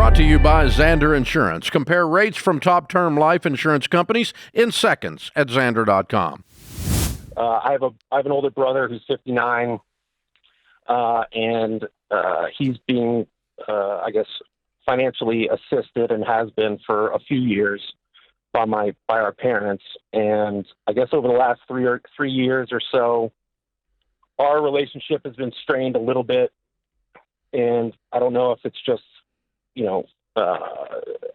Brought to you by Xander Insurance. Compare rates from top term life insurance companies in seconds at Xander.com. I have an older brother who's 59, and he's being, I guess, financially assisted and has been for a few years by our parents. And I guess over the last 3 years or so, our relationship has been strained a little bit. And I don't know if it's just,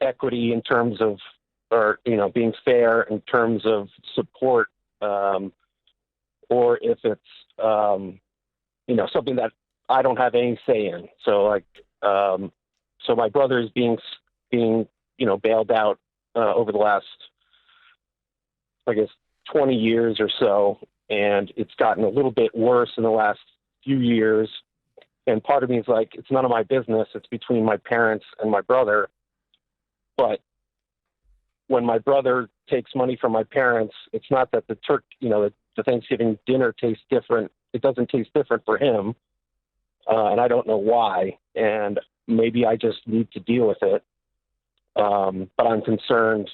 equity in terms of, or, being fair in terms of support, or if it's, something that I don't have any say in. So so my brother is being bailed out over the last, I guess, 20 years or so. And it's gotten a little bit worse in the last few years. And part of me is like, it's none of my business. It's between my parents and my brother. But when my brother takes money from my parents, it's not that the Thanksgiving dinner tastes different. It doesn't taste different for him. And I don't know why. And maybe I just need to deal with it. But I'm concerned,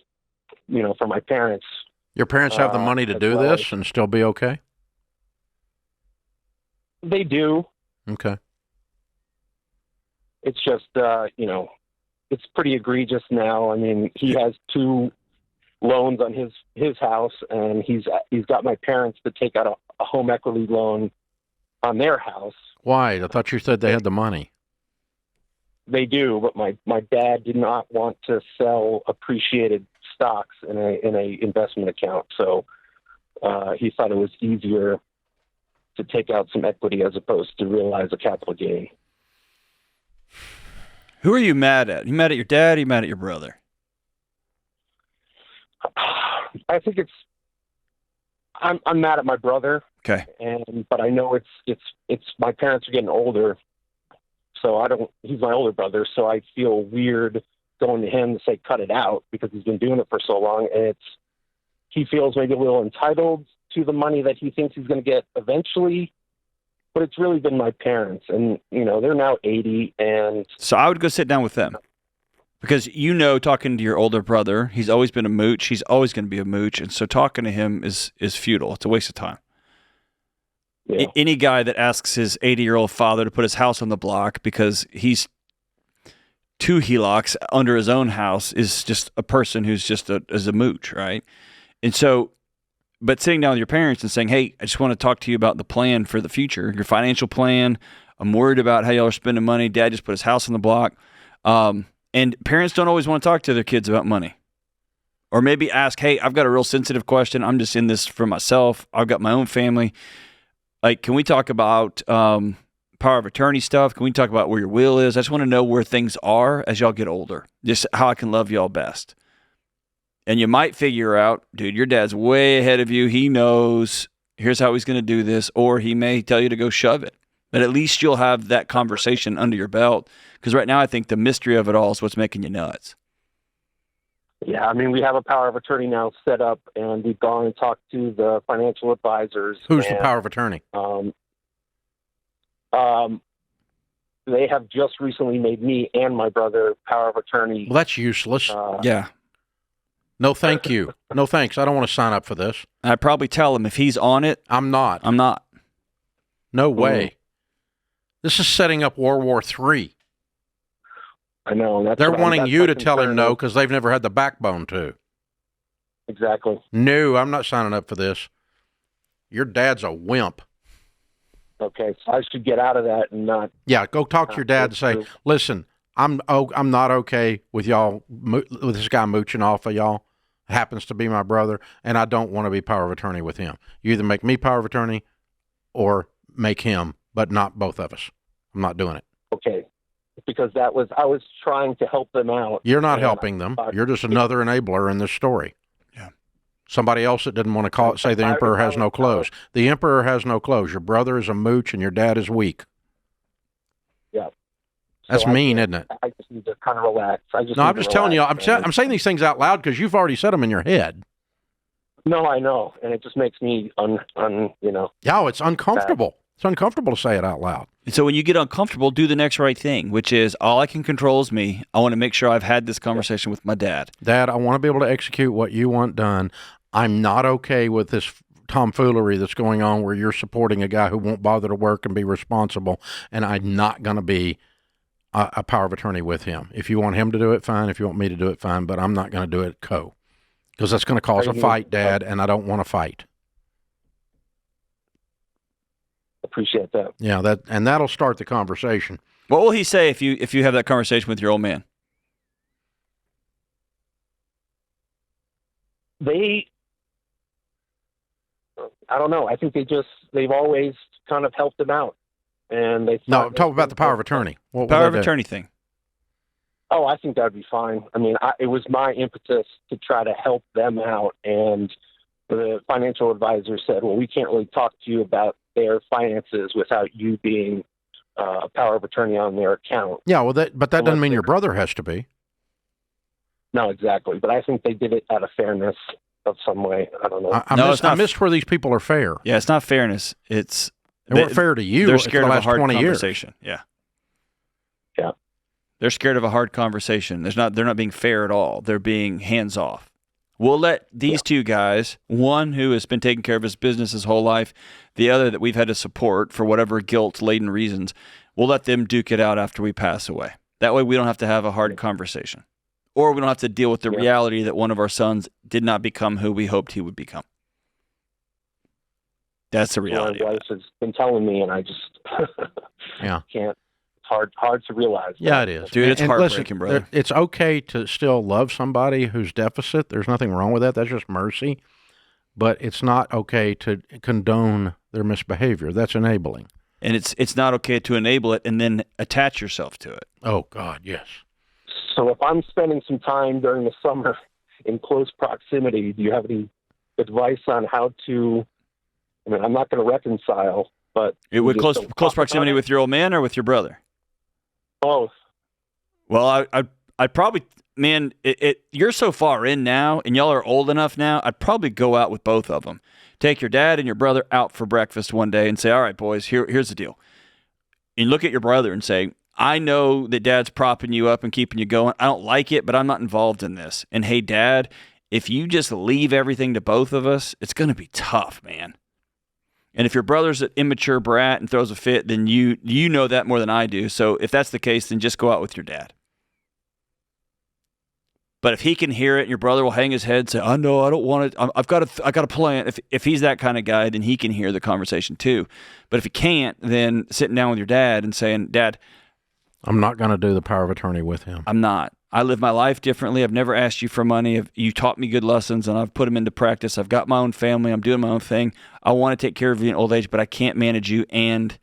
for my parents. Your parents have the money to do this and still be okay? They do. Okay. It's just, it's pretty egregious now. I mean, he has 2 loans on his house, and he's got my parents to take out a home equity loan on their house. Why? I thought you said they had the money. They do, but my dad did not want to sell appreciated stocks in a investment account, so he thought it was easier to take out some equity as opposed to realize a capital gain. Who are you mad at? You mad at your dad? Or you mad at your brother? I think I'm mad at my brother. Okay. But I know it's my parents are getting older, so he's my older brother, so I feel weird going to him to say cut it out because he's been doing it for so long, and he feels maybe a little entitled to the money that he thinks he's going to get eventually. But it's really been my parents, and they're now 80, and so I would go sit down with them, because talking to your older brother, he's always been a mooch. He's always going to be a mooch, and so talking to him is futile. It's a waste of time. Yeah. Any guy that asks his 80-year-old father to put his house on the block because he's 2 HELOCs under his own house is just a person who's just is a mooch, right? And so. But sitting down with your parents and saying, hey, I just want to talk to you about the plan for the future, your financial plan. I'm worried about how y'all are spending money. Dad just put his house on the block. And parents don't always want to talk to their kids about money. Or maybe ask, hey, I've got a real sensitive question. I'm just in this for myself. I've got my own family. Like, can we talk about power of attorney stuff? Can we talk about where your will is? I just want to know where things are as y'all get older. Just how I can love y'all best. And you might figure out, dude, your dad's way ahead of you. He knows here's how he's going to do this, or he may tell you to go shove it. But at least you'll have that conversation under your belt. Because right now I think the mystery of it all is what's making you nuts. Yeah, I mean, we have a power of attorney now set up, and we've gone and talked to the financial advisors. Who's the power of attorney? They have just recently made me and my brother power of attorney. Well, that's useless. Yeah. No, thank you. No, thanks. I don't want to sign up for this. I'd probably tell him if he's on it. I'm not. No way. This is setting up World War III. I know. They're wanting you to tell him no because they've never had the backbone to. Exactly. No, I'm not signing up for this. Your dad's a wimp. Okay, so I should get out of that and not. Yeah, go talk to your dad and say, listen, I'm not okay with y'all, with this guy mooching off of y'all. Happens to be my brother, and I don't want to be power of attorney with him. You either make me power of attorney or make him, but not both of us. I'm not doing it. Okay, because I was trying to help them out. You're not helping them. You're just another enabler in this story. Yeah. Somebody else that didn't want to say the emperor has no clothes. The emperor has no clothes. Your brother is a mooch, and your dad is weak. Yeah. That's mean, isn't it? I just need to kind of relax. I'm just telling you. I'm saying these things out loud because you've already said them in your head. No, I know, and it just makes me Yeah, it's uncomfortable. It's uncomfortable to say it out loud. And so when you get uncomfortable, do the next right thing, which is all I can control is me. I want to make sure I've had this conversation with my dad. Dad, I want to be able to execute what you want done. I'm not okay with this tomfoolery that's going on where you're supporting a guy who won't bother to work and be responsible, and I'm not going to be a power of attorney with him. If you want him to do it, fine. If you want me to do it, fine. But I'm not going to do it because that's going to cause a fight, Dad, and I don't want to fight. Appreciate that. Yeah, that'll start the conversation. What will he say if you have that conversation with your old man? I don't know. I think they've always kind of helped him out. And they No, talk about the power of attorney. Power of attorney thing. Oh, I think that would be fine. I mean, it was my impetus to try to help them out. And the financial advisor said, well, we can't really talk to you about their finances without you being a power of attorney on their account. Yeah, well, but that doesn't mean your brother has to be. No, exactly. But I think they did it out of fairness of some way. I don't know. I missed where these people are fair. Yeah, it's not fairness. They weren't fair to you. They're scared of a hard 20 conversation. Years. Yeah. They're scared of a hard conversation. They're not being fair at all. They're being hands off. We'll let these two guys, one who has been taking care of his business his whole life, the other that we've had to support for whatever guilt-laden reasons, we'll let them duke it out after we pass away. That way we don't have to have a hard conversation. Or we don't have to deal with the reality that one of our sons did not become who we hoped he would become. That's the reality. My wife has been telling me, and I just can't. It's hard to realize. Yeah, it is. Dude, it's heartbreaking, listen, brother. It's okay to still love somebody who's deficit. There's nothing wrong with that. That's just mercy. But it's not okay to condone their misbehavior. That's enabling. And it's not okay to enable it and then attach yourself to it. Oh, God, yes. So if I'm spending some time during the summer in close proximity, do you have any advice on how to, I mean, I'm not going to reconcile, but... It would close proximity with your old man or with your brother? Both. Well, I'd probably, man, you're so far in now, and y'all are old enough now, I'd probably go out with both of them. Take your dad and your brother out for breakfast one day and say, all right, boys, here's the deal. And look at your brother and say, I know that Dad's propping you up and keeping you going. I don't like it, but I'm not involved in this. And hey, Dad, if you just leave everything to both of us, it's going to be tough, man. And if your brother's an immature brat and throws a fit, then you know that more than I do. So if that's the case, then just go out with your dad. But if he can hear it and your brother will hang his head and say, I know, I don't want it. I got a plan. If he's that kind of guy, then he can hear the conversation too. But if he can't, then sitting down with your dad and saying, Dad, I'm not going to do the power of attorney with him. I'm not. I live my life differently. I've never asked you for money. You taught me good lessons, and I've put them into practice. I've got my own family. I'm doing my own thing. I want to take care of you in old age, but I can't manage you and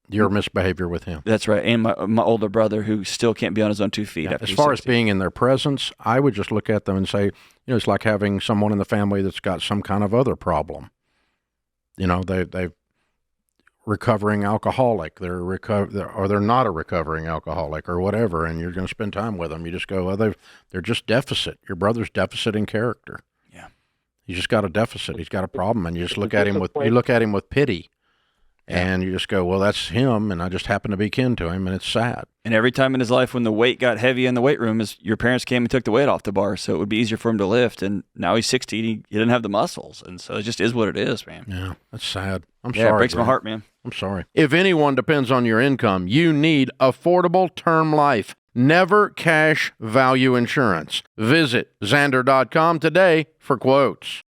your misbehavior with him. That's right. And my older brother who still can't be on his own 2 feet. Yeah, as far as being in their presence, I would just look at them and say, it's like having someone in the family that's got some kind of other problem. They've recovering alcoholic, they're not a recovering alcoholic or whatever, and you're going to spend time with them. You just go, they're just deficit. Your brother's deficit in character. Yeah, he's just got a deficit. He's got a problem, and you just look at him with pity, and you just go, well, that's him, and I just happen to be kin to him, and it's sad. And every time in his life when the weight got heavy in the weight room, your parents came and took the weight off the bar, so it would be easier for him to lift. And now he's 60, he didn't have the muscles, and so it just is what it is, man. Yeah, that's sad. I'm sorry. It breaks my heart, man. I'm sorry. If anyone depends on your income, you need affordable term life. Never cash value insurance. Visit Xander.com today for quotes.